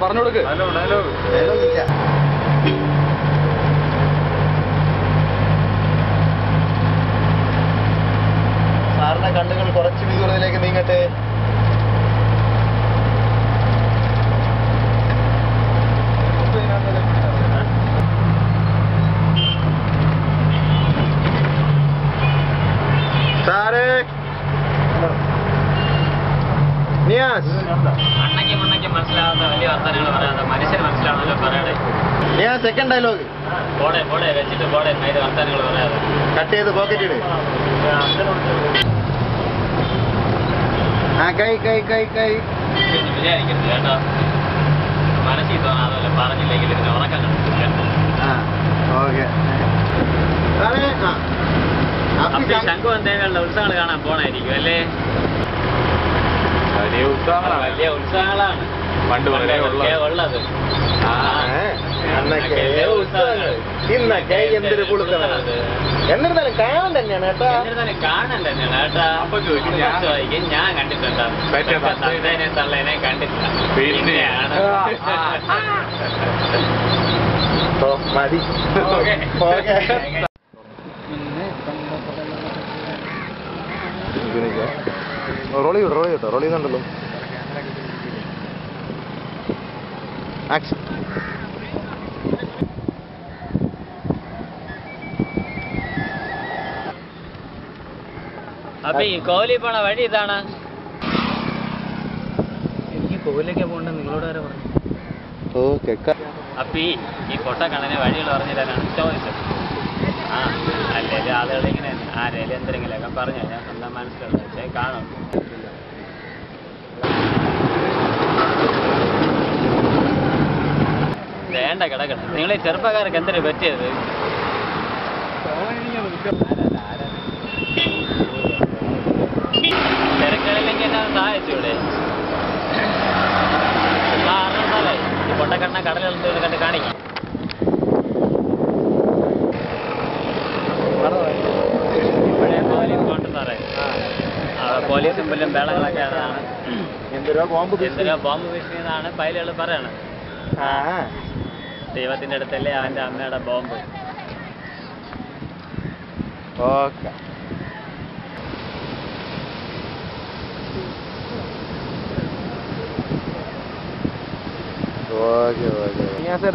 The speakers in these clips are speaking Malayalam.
പറഞ്ഞു കൊടുക്ക്. സാറിന്റെ കണ്ണുകൾ കുറച്ച് വിദൂരതയിലേക്ക് നീങ്ങട്ടെ. സാറേ അണ്ണയ്ക്ക് മനസ്സിലാവാത്ത വലിയ വർത്തമാനങ്ങൾ പറയാതെ മനുഷ്യന് മനസ്സിലാവണല്ലോ പറയണേ. സെക്കൻഡ് ഡയലോഗ് പോടെ വെച്ചിട്ട് പോടെ മൈത് വർത്തമാനങ്ങൾ പറയാതെ കട്ട് ചെയ്ത് പോക്കറ്റ് ഇട്. കൈ വിചാരിക്കരുത് കേട്ടോ. മനസ്സിൽ തോന്നാതല്ല പറഞ്ഞില്ലെങ്കിൽ ഇതിന് ഉറക്കം ശംഖു ദേവികളുടെ ഉത്സവങ്ങൾ കാണാൻ പോണായിരിക്കും അല്ലേ? വലിയ ഉത്സവങ്ങളാണ് പണ്ട് ഉള്ളത്. എന്തൊരു എന്നിരുന്നാലും കാണാൻ തന്നെയാണ് കേട്ടോ. കാണാൻ തന്നെയാണ് കേട്ടാ. ചോദിക്കും ഞാൻ കണ്ടിട്ടുണ്ടാവും. തള്ളേനെ കണ്ടിട്ടില്ല. പിന്നെയാണ് മതി. റോളി കേട്ടോ. റോളി ചെയ്യുന്നുണ്ടല്ലോ. ആക്ഷൻ. അപ്പൊ ഈ കോഹ്ലി പോണ വഴി ഇതാണ്. എനിക്ക് കോഹ്ലിയൊക്കെ പോകണ്ട നിങ്ങളോട് വരെ പറഞ്ഞു. അപ്പൊ ഈ പൊട്ടക്കണ്ണനെ വഴികൾ പറഞ്ഞിട്ടാണ് ചോദിച്ചത്. അല്ലെങ്കിൽ ആളുകളിങ്ങനെ ആരേലും എന്തെങ്കിലുമൊക്കെ പറഞ്ഞു ഞാൻ സ്വന്തം മനസ്സിലുള്ള വെച്ചേ കാണും. വേണ്ട കിടക്കണം. നിങ്ങൾ ഈ ചെറുപ്പക്കാർക്ക് എന്തൊരു പറ്റിയത്? തിരക്കുകളില്ലെങ്കിൽ എന്നെ സഹായിച്ചൂടെ? ഈ പൊട്ടക്കണ്ണ കടലുകൾ കണ്ട് കാണിക്കും. പോലീസ് സാറേ പോലീസും പുല്ലും വേളകളൊക്കെ അതാണ്. എന്തിനാ ബോംബ് വീശിയെന്നാണ് പൈലുകൾ പറയണത്. ദൈവത്തിന്റെ അടുത്തല്ലേ അവന്റെ അമ്മയുടെ ബോംബ്.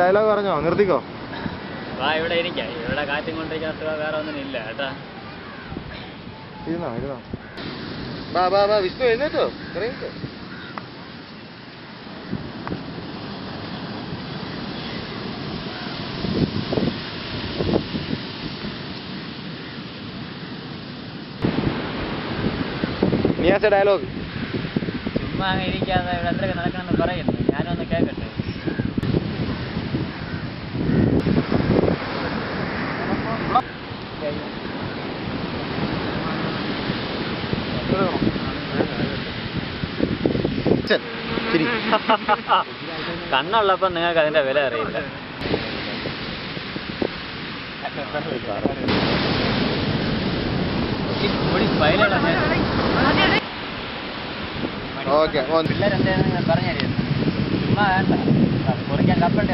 ഡയലോഗ് പറഞ്ഞോ? നിർത്തിക്കോ. വാ ഇവിടെ ഇരിക്കാം. ഇവിടെ കാറ്റും കൊണ്ടിരിക്കാത്ത വേറെ ഒന്നും ഇല്ല കേട്ടാ. വിഷ്ണു എഴുന്നേറ്റോ? ഡയലോഗ് ചുമ്മാ ഇരിക്കാതെ ഇവിടെ എന്തൊക്കെ നടക്കണമെന്ന് പറയുന്നു. ഞാനൊന്ന് കേൾക്കട്ടെ. കണ്ണുള്ളപ്പോ നിങ്ങൾക്ക് അതിന്റെ വില അറിയില്ല. പിള്ളേരെന്തായിരുന്നു പറഞ്ഞറിയുന്നു. ചുമ്മാ വേണ്ട കുറിക്കാൻ കപ്പണ്ട.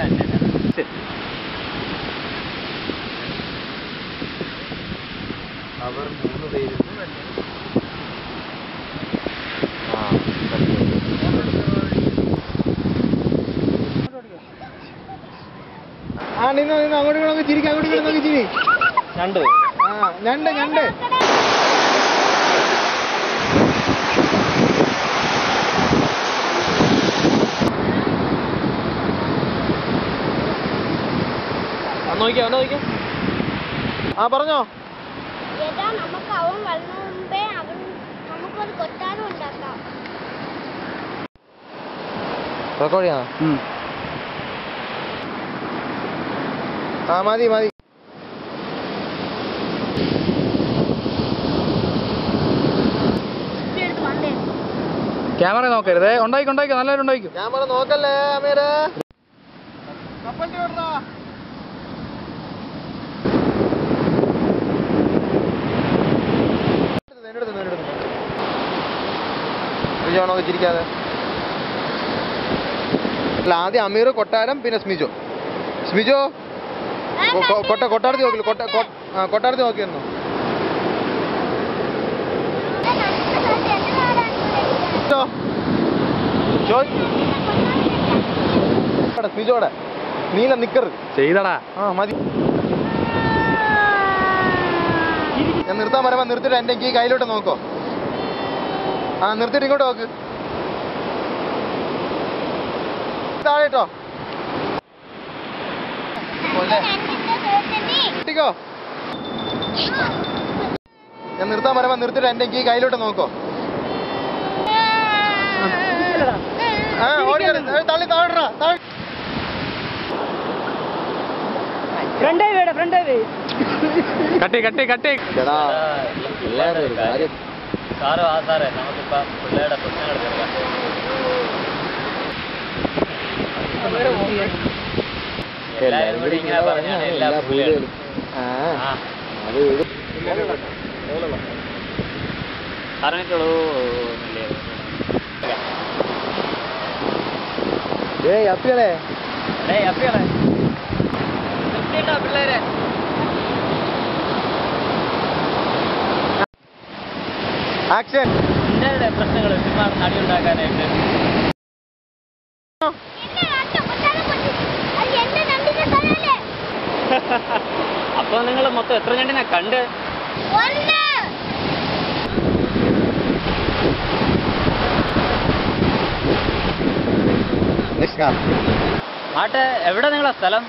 അവർ 3 പേരും അങ്ങോട്ട് നോക്കി ചിരിക്കും. അങ്ങോട്ട് നോക്കി ചിരി. ഞണ്ട് നോക്കിയോ. പറഞ്ഞോ. നമുക്ക് അവൻ വരുന്ന മുമ്പേ നമുക്കൊരു കൊട്ടാരം ഉണ്ടാക്കാം. മതി. ക്യാമറ നോക്കരുത്. ഉണ്ടായിക്കോ നല്ലൊരു ഉണ്ടായിക്കോ. ക്യാമറ നോക്കല്ലേ അമീര. ചിരിക്കാതെ അല്ല ആദ്യം അമീർ, കൊട്ടാരം, പിന്നെ സ്മിജോ. സ്മിജോ കൊട്ടാരത്തിൽ നോക്കില്ല, കൊട്ടാരത്തിൽ നോക്കിയെന്നോ. സ്മിജോടെ നീല നിക്കറ് ചെയ്തടാ. മതി. ഞാൻ നിർത്താൻ പറയുമ്പോ നിർത്തിട്ട് എൻ്റെ ഈ കയ്യിലോട്ട് നോക്കോ. നിർത്തിട്ട് ഇങ്ങോട്ട് നോക്ക്. താഴെട്ടോ ോ ഞാൻ നിർത്താൻ പറയുമ്പോ നിർത്തിട്ട് എൻ്റെ ഈ കയ്യിലോട്ട് നോക്കോ. തള്ളി താഴെ കട്ടി കട്ടി കട്ടി. സാറോ ആ സാറേ നമുക്കിപ്പോ പിള്ളേരുടെ പ്രശ്നങ്ങൾ തീർക്കാം. എല്ലാവരും കൂടി ഇങ്ങനെ പറഞ്ഞാണ് എല്ലാ പുള്ളികളും. പറഞ്ഞിട്ടുള്ളൂ അപ്പികളെ പിള്ളേരെ ആക്ഷൻ. പിള്ളേരുടെ പ്രശ്നങ്ങൾ ഒരുപാട് നടിയുണ്ടാക്കാനായിട്ട് അപ്പൊ നിങ്ങൾ മൊത്തം എത്ര ഞണ്ടിനെ കണ്ട്? ആട്ടെ, എവിടെ നിങ്ങളെ സ്ഥലം?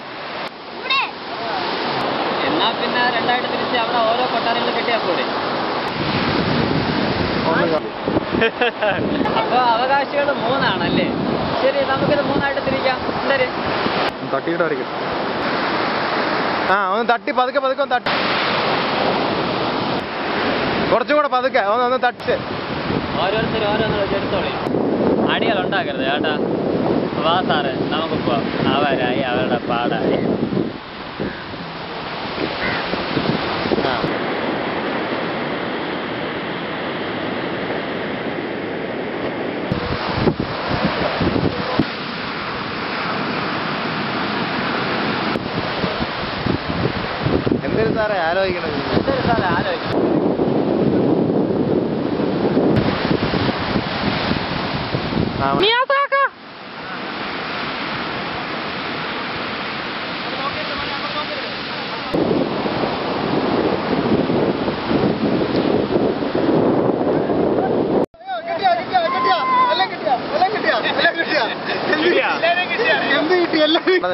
എന്നാ പിന്നെ രണ്ടായിട്ട് തിരിച്ച് അവിടെ ഓരോ കൊട്ടാരങ്ങൾ കെട്ടിയാ പോരെ. അപ്പൊ അവകാശികൾ 3 ആണല്ലേ? ശരി, നമുക്കിത് 3 തിരിക്കാം. എന്തായാലും തട്ടിയിട്ട് വരയ്ക്കും. ഒന്ന് തട്ടി പതുക്കെ ഒന്ന് തട്ടി, കുറച്ചും കൂടെ പതുക്കെ ഒന്ന് തട്ട്. ഓരോരുത്തരും ഓരോന്നും എടുത്തോളി. അടികൾ ഉണ്ടാക്കരുത് ചേട്ടാ. വാ സാറ്, നമുക്ക് പോവാം. അവരായി അവരുടെ പാടായി. എന്തൊരു സാറേ ആലോചിക്കണത്? എന്തൊരു സാറേ ആലോചിക്കണം?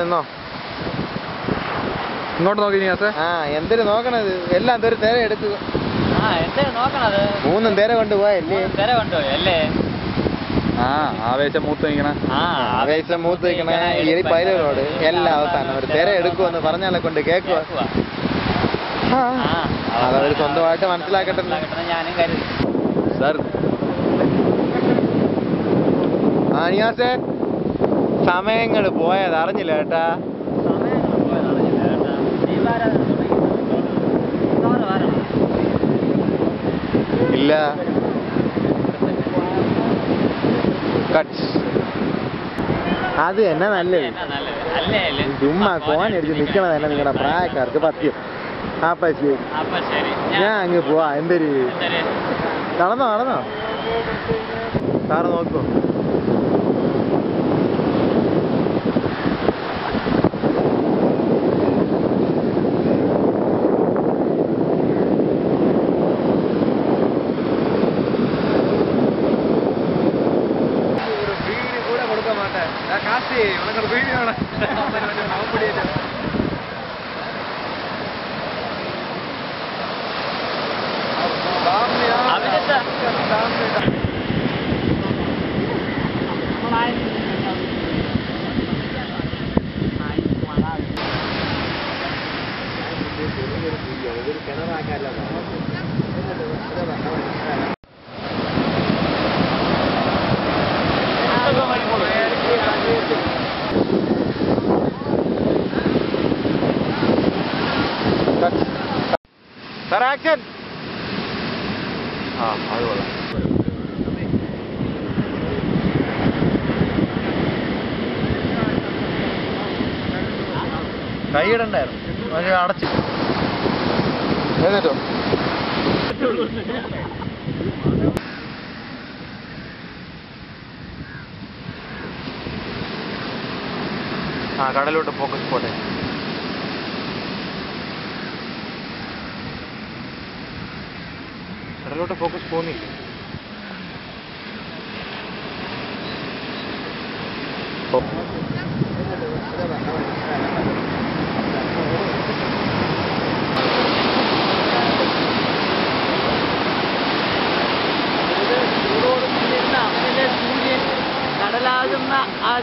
നിന്നോ ഇങ്ങോട്ട് നോക്കി നിയാസേ. എന്തൊരു നോക്കണത്? എല്ലാം എന്തൊരു തിര എടുക്കുക. എന്തൊരു നോക്കണത്? 3 തിര കൊണ്ടുപോയല്ലേ? തിര കൊണ്ടുപോയി അല്ലേ? ആവേശം മൂത്ത് നിൽക്കണ. ആവേശം മൂത്ത് നിൽക്കണ ഈ പൈലരോട് എല്ലാ അവസാനം ഒരു തിര എടുക്കുമെന്ന് പറഞ്ഞാലെ കൊണ്ട് കേൾക്കുക. അതവർ സ്വന്തമായിട്ട് മനസ്സിലാക്കട്ടെ. ഞാനും കരുതി സാർ. നിയാസേ, സമയങ്ങൾ പോയത് അറിഞ്ഞില്ല കേട്ടാ. ഇല്ല. അത് തന്നെ നല്ലത്. ചുമ്മാ കോനടിച്ച് നിക്കണത് തന്നെ നിങ്ങളുടെ പ്രായക്കാർക്ക് പത്യം. അപ്പൊ ശരി, ഞാൻ അങ്ങ് പോവാ. എന്തൊരു നടന്നോ സാറ് നോക്കൂ. காசு உனக்கு வீடியோ Sir, action! അത് കൊള്ളാം. കൈയിടണ്ടായിരുന്നു അടച്ചു എഴുന്നേറ്റോ ആ കടലോട്ട് ഫോക്കസ് പോട്ടെ കടലോട്ട് ഫോക്കസ് പോകുന്നില്ല കടലാകുന്ന ആ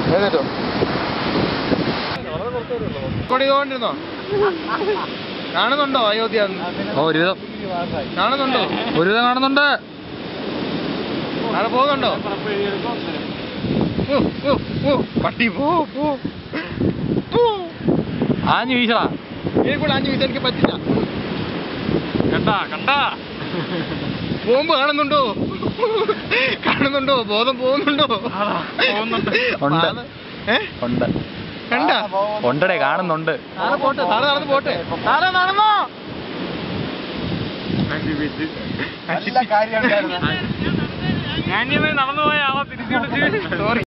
എഴുന്നേറ്റോ കൊടികൊണ്ടിരുന്നോ കാണുന്നുണ്ടോ അയോധ്യ ഒരുവിധം കാണുന്നുണ്ട് നാളെ പോകുന്നുണ്ടോ പട്ടി പോ ആഞ്ഞു വീശടാ എനിക്കൂടെ 5 വീശാൻ എനിക്ക് പറ്റില്ല കണ്ടാ ബോംബ് കാണുന്നുണ്ടോ ബോധം പോകുന്നുണ്ടോ ഉണ്ട് കണ്ടാ ഉണ്ടടേ കാണുന്നുണ്ട് നാളെ നടന്ന് പോട്ടെ നാളെ നടന്നോ ഞാൻ നടന്നു പോയ ആളെ തിരിച്ചു വിളിച്ച് സോറി